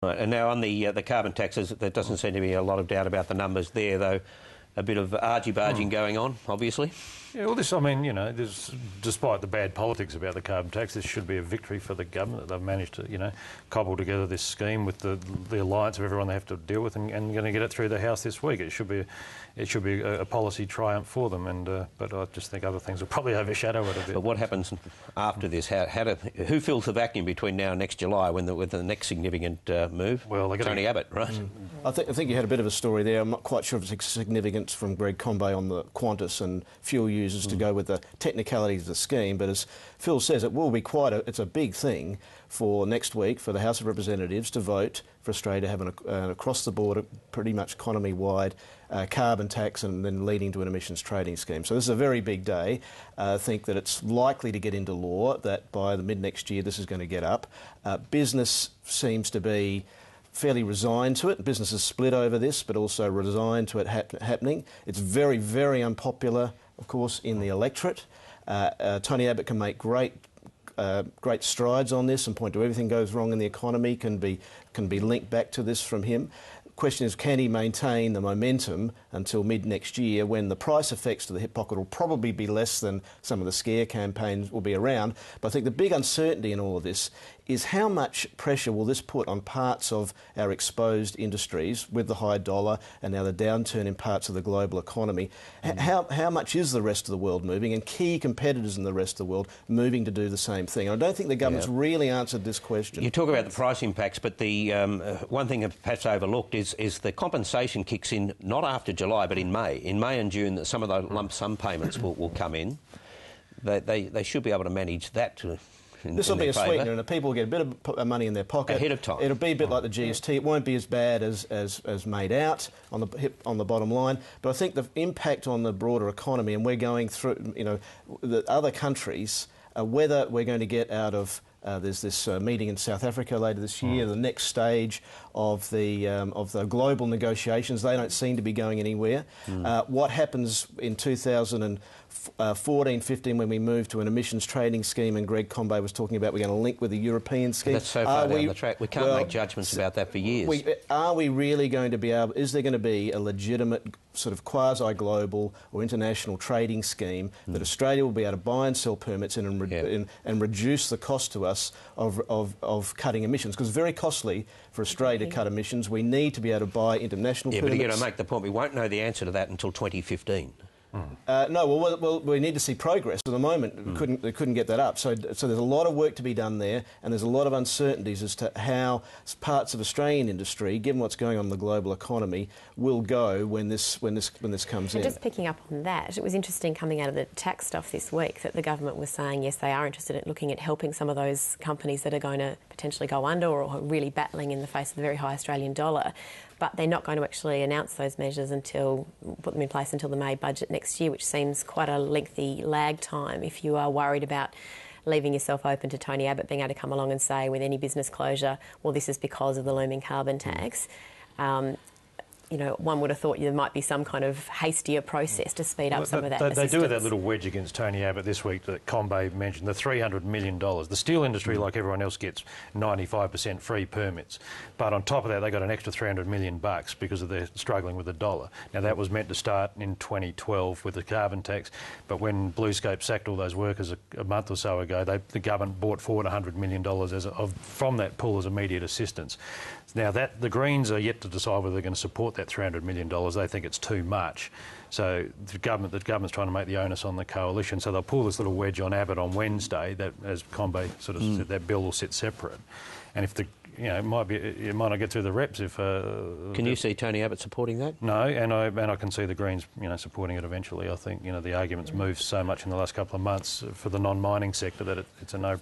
Right, and now on the carbon taxes, there doesn't seem to be a lot of doubt about the numbers there, though. A bit of argy-barging going on, obviously. Yeah, well, this, I mean, you know, despite the bad politics about the carbon tax, this should be a victory for the government that they've managed to, you know, cobble together this scheme with the alliance of everyone they have to deal with, and going to get it through the House this week. It should be a policy triumph for them, but I just think other things will probably overshadow it a bit. But what happens after this? Who fills the vacuum between now and next July when the next significant move? Well, Tony Abbott, right? I think you had a bit of a story there. I'm not quite sure if it's significant from Greg Combay on the Qantas and fuel users to go with the technicalities of the scheme, but as Phil says, it will be it's a big thing for next week for the House of Representatives to vote for Australia to have an across-the-board, pretty much economy-wide carbon tax and then leading to an emissions trading scheme. So this is a very big day. I think that it's likely to get into law, that by the mid-next year this is going to get up. Business seems to be fairly resigned to it. Business is split over this, but also resigned to it happening. It's very, very unpopular, of course, in the electorate. Tony Abbott can make great strides on this and point to everything goes wrong in the economy can be linked back to this from him. Question is, can he maintain the momentum until mid-next year when the price effects to the hip pocket will probably be less than some of the scare campaigns will be around. But I think the big uncertainty in all of this is how much pressure will this put on parts of our exposed industries with the high dollar and now the downturn in parts of the global economy. How much is the rest of the world moving, and key competitors in the rest of the world moving to do the same thing? And I don't think the government's really answered this question. You talk about the price impacts, but the one thing perhaps overlooked is the compensation kicks in not after July but in May. In May and June, some of the lump sum payments will come in. They should be able to manage that this will be a sweetener, and the people will get a bit of money in their pocket ahead of time. It'll be a bit like the GST. It won't be as bad as made out on the bottom line. But I think the impact on the broader economy, and we're going through, you know, the other countries, whether we're going to get out of. There's this meeting in South Africa later this year, the next stage of the global negotiations. They don't seem to be going anywhere. What happens in 2014-15 when we move to an emissions trading scheme, and Greg Combay was talking about we're going to link with the European scheme. That's so far down the track. We can't make judgments about that for years. Are we really going to be able... Is there going to be a legitimate sort of quasi-global or international trading scheme that Australia will be able to buy and sell permits in and reduce the cost to us of cutting emissions? Because it's very costly for Australia to cut emissions. We need to be able to buy international permits. But you've got to make the point, we won't know the answer to that until 2015. No, well, we need to see progress. At the moment, they couldn't get that up. So there's a lot of work to be done there, and there's a lot of uncertainties as to how parts of Australian industry, given what's going on in the global economy, will go when this comes in. Just picking up on that, it was interesting coming out of the tax stuff this week that the government was saying, yes, they are interested in looking at helping some of those companies that are going to potentially go under or are really battling in the face of the very high Australian dollar. But they're not going to actually announce those measures put them in place until the May budget next year, which seems quite a lengthy lag time if you are worried about leaving yourself open to Tony Abbott being able to come along and say with any business closure, well, this is because of the looming carbon tax. You know, one would have thought there might be some kind of hastier process to speed up some of that assistance. They do have that little wedge against Tony Abbott this week that Combay mentioned, the $300 million. The steel industry, like everyone else, gets 95% free permits. But on top of that, they got an extra $300 million because they're struggling with the dollar. Now, that was meant to start in 2012 with the carbon tax, but when Bluescape sacked all those workers a month or so ago, the government brought forward $100 million from that pool as immediate assistance. Now, the Greens are yet to decide whether they're going to support that $300 million. They think it's too much. So the government's trying to make the onus on the coalition. So they'll pull this little wedge on Abbott on Wednesday, that, as Combay sort of said, that bill will sit separate. And if it might not get through the reps if... Can you see Tony Abbott supporting that? No, and I can see the Greens, supporting it eventually. I think, the argument's moved so much in the last couple of months for the non-mining sector that it's a no-brainer.